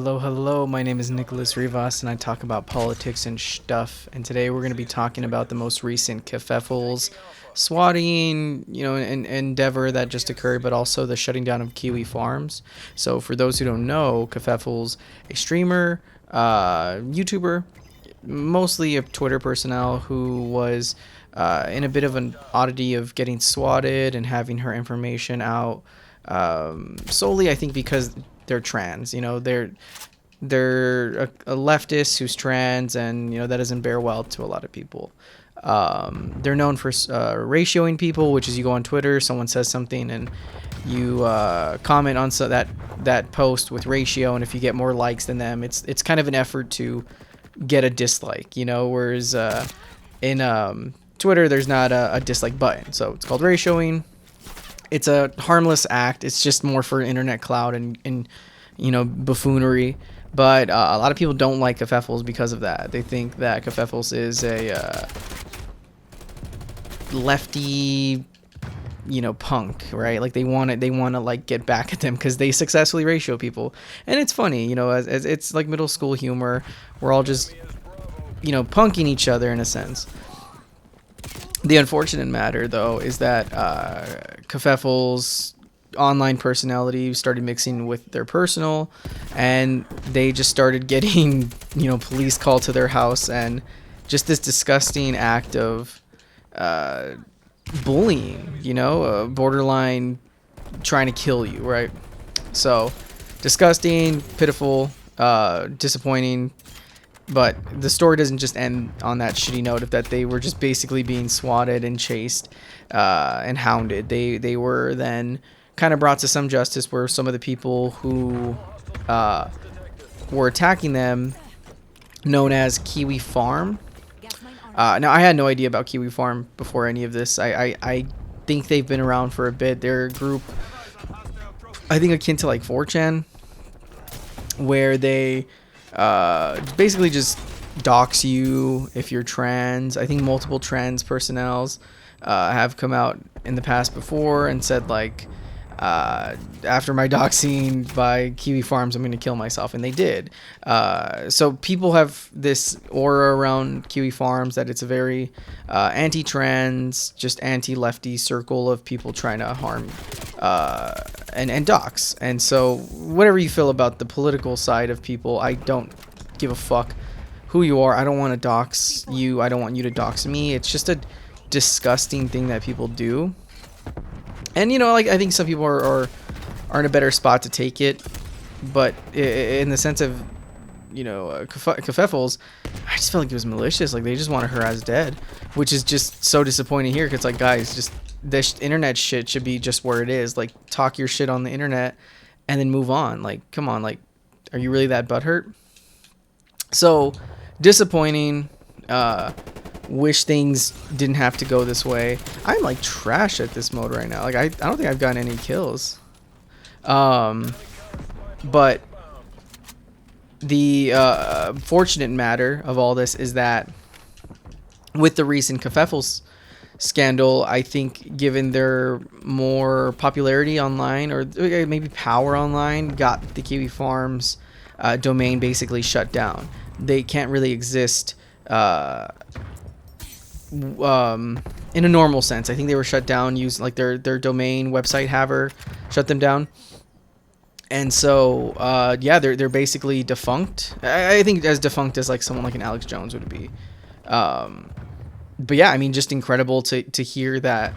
Hello, hello. My name is NicholassRivas, and I talk about politics and stuff. And today we're going to be talking about the most recent Keffals swatting, endeavor that just occurred, but also the shutting down of Kiwi farms. So, for those who don't know, Keffals, a streamer, YouTuber, mostly a Twitter personnel who was in a bit of an oddity of getting swatted and having her information out solely, I think, because they're trans. They're a leftist who's trans, and that doesn't bear well to a lot of people. They're known for ratioing people, which is you go on Twitter, someone says something, and you comment on that post with ratio, and if you get more likes than them, it's kind of an effort to get a dislike. Whereas in Twitter, there's not a dislike button, so it's called ratioing. It's a harmless act. It's just more for internet clout and buffoonery. But a lot of people don't like Keffals because of that. They think that Keffals is a lefty, punk, right? Like they want to like get back at them because they successfully ratio people, and it's funny, as it's like middle school humor. We're all just, punking each other in a sense. The unfortunate matter, though, is that Keffals' online personality started mixing with their personal, and they just started getting, police called to their house, and just this disgusting act of bullying, borderline trying to kill you, right? So, disgusting, pitiful, disappointing. But the story doesn't just end on that shitty note of that they were just basically being swatted and chased and hounded. They were then kind of brought to some justice, where some of the people who were attacking them, known as Kiwi Farm. Now, I had no idea about Kiwi Farm before any of this. I think they've been around for a bit. They're a group, I think, akin to like 4chan, where they basically just dox you if you're trans. I think multiple trans personnels have come out in the past before and said, like, after my doxing by Kiwi Farms, I'm going to kill myself, and they did. So people have this aura around Kiwi Farms that it's a very anti-trans, just anti-lefty circle of people trying to harm and dox. And so whatever you feel about the political side of people, I don't give a fuck who you are. I don't want to dox you. I don't want you to dox me. It's just a disgusting thing that people do. And I think some people are in a better spot to take it, but in the sense of Keffals, I just felt like it was malicious. Like they just wanted her as dead, which is just so disappointing here. Because like, guys, just this internet shit should be just where it is. Like, talk your shit on the internet and then move on. Like, come on, like, are you really that butthurt? So disappointing. Wish things didn't have to go this way. I'm like trash at this mode right now. Like I don't think I've gotten any kills. But the fortunate matter of all this is that with the recent Keffals scandal, I think given their more popularity online, or maybe power online, got the Kiwi Farms domain basically shut down. They can't really exist in a normal sense. I think they were shut down using like their domain website haver shut them down, and so yeah, they're basically defunct. I think as defunct as like someone like an Alex Jones would be. But yeah, I mean, just incredible to hear that.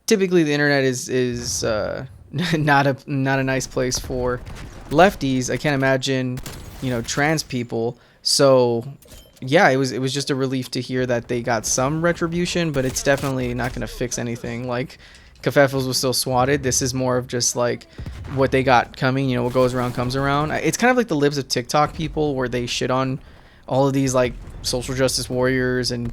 Typically, the internet is not a nice place for lefties. I can't imagine trans people. So yeah, it was just a relief to hear that they got some retribution, but it's definitely not going to fix anything. Like, Keffals was still swatted. This is more of just like what they got coming. What goes around comes around. It's kind of like the libs of TikTok people, where they shit on all of these like social justice warriors and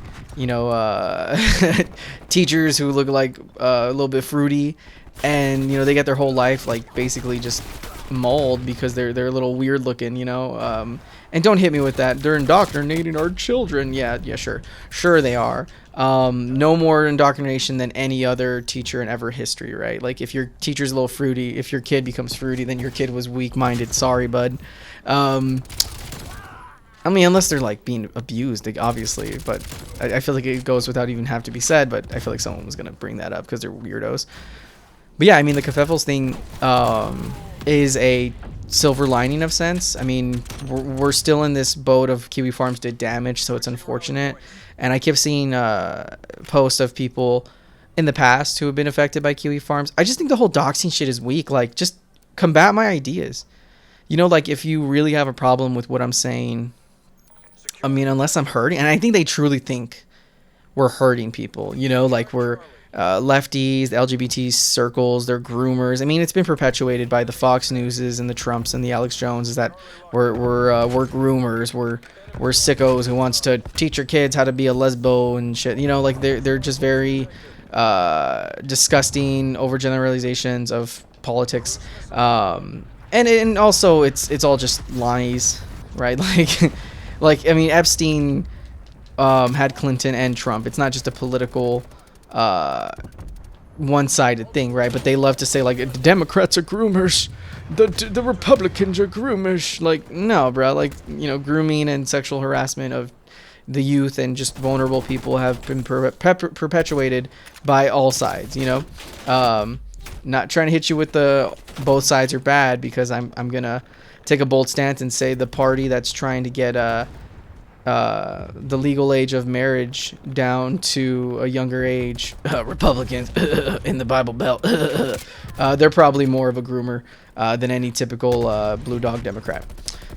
teachers who look like a little bit fruity, and they get their whole life like basically just mold because they're a little weird looking, you know. And don't hit me with that. They're indoctrinating our children. Yeah, sure they are. No more indoctrination than any other teacher in ever history, right? Like if your teacher's a little fruity, if your kid becomes fruity, then your kid was weak-minded. Sorry, bud. I mean, unless they're like being abused, like, obviously, but I feel like it goes without even have to be said, but I feel like someone was gonna bring that up because they're weirdos. But yeah, I mean, the Keffals thing is a silver lining of sense. I mean, we're still in this boat of Kiwi farms did damage, so it's unfortunate. And I keep seeing posts of people in the past who have been affected by Kiwi farms. I just think the whole doxing shit is weak. Like, just combat my ideas. You know, like, if you really have a problem with what I'm saying, I mean, unless I'm hurting, and I think they truly think we're hurting people, you know, like we're lefties, the LGBT circles, they're groomers. I mean, it's been perpetuated by the Fox Newses and the Trumps and the Alex Joneses that we're groomers, we're sickos who wants to teach your kids how to be a lesbo and shit. You know, like they're just very disgusting overgeneralizations of politics, and also it's all just lies, right? Like I mean, Epstein had Clinton and Trump. It's not just a political one-sided thing, right? But they love to say like the Democrats are groomers, the Republicans are groomers. Like, no, bro. Like, you know, grooming and sexual harassment of the youth and just vulnerable people have been perpetuated by all sides, you know. Not trying to hit you with the both sides are bad, because I'm gonna take a bold stance and say the party that's trying to get the legal age of marriage down to a younger age, Republicans in the Bible Belt, they're probably more of a groomer than any typical blue dog Democrat.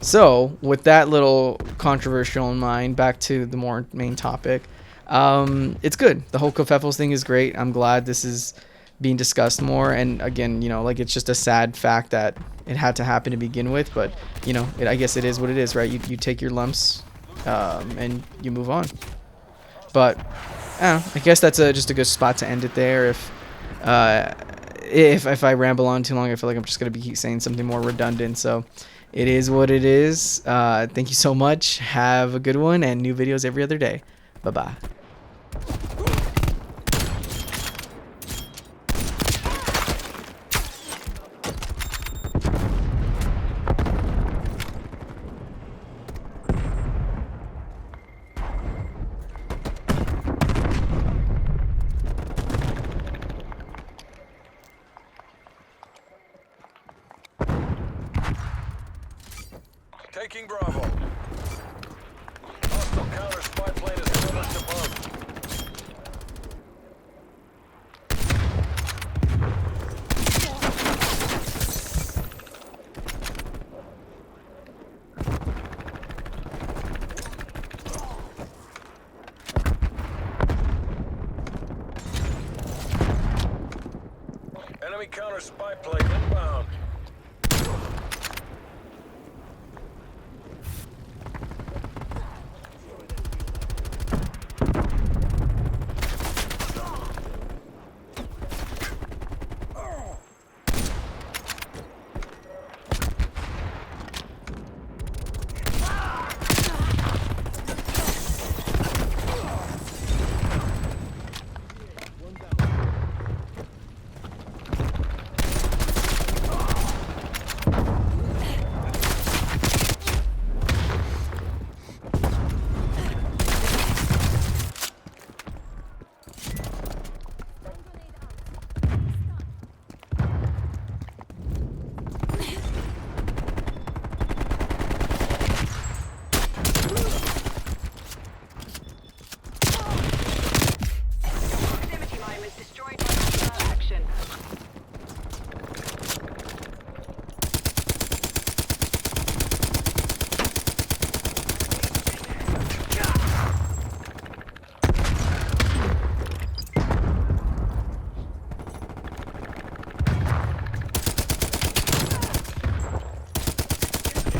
So with that little controversial in mind, back to the more main topic. It's good. The whole Keffals thing is great. I'm glad this is being discussed more, and again, you know, like, it's just a sad fact that it had to happen to begin with, but you know, I guess it is what it is, right? You take your lumps and you move on. But I guess that's just a good spot to end it there. If I ramble on too long, I feel like I'm just gonna be saying something more redundant. So it is what it is. Thank you so much. Have a good one, and new videos every other day. Bye bye. Taking Bravo. Hostile counter spy plane is finished above. Enemy counter spy plane inbound.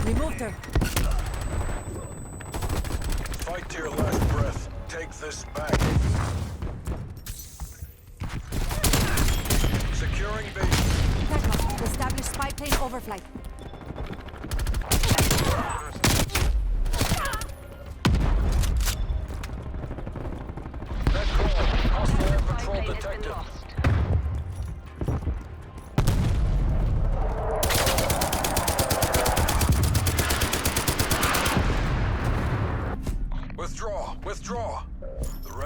Removed her. Fight to your last breath. Take this back. Securing base. Techno, establish spy plane overflight.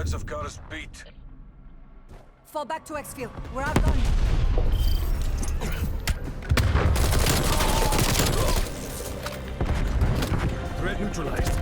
Reds have got us beat. Fall back to exfil. We're outgunned. Threat neutralized.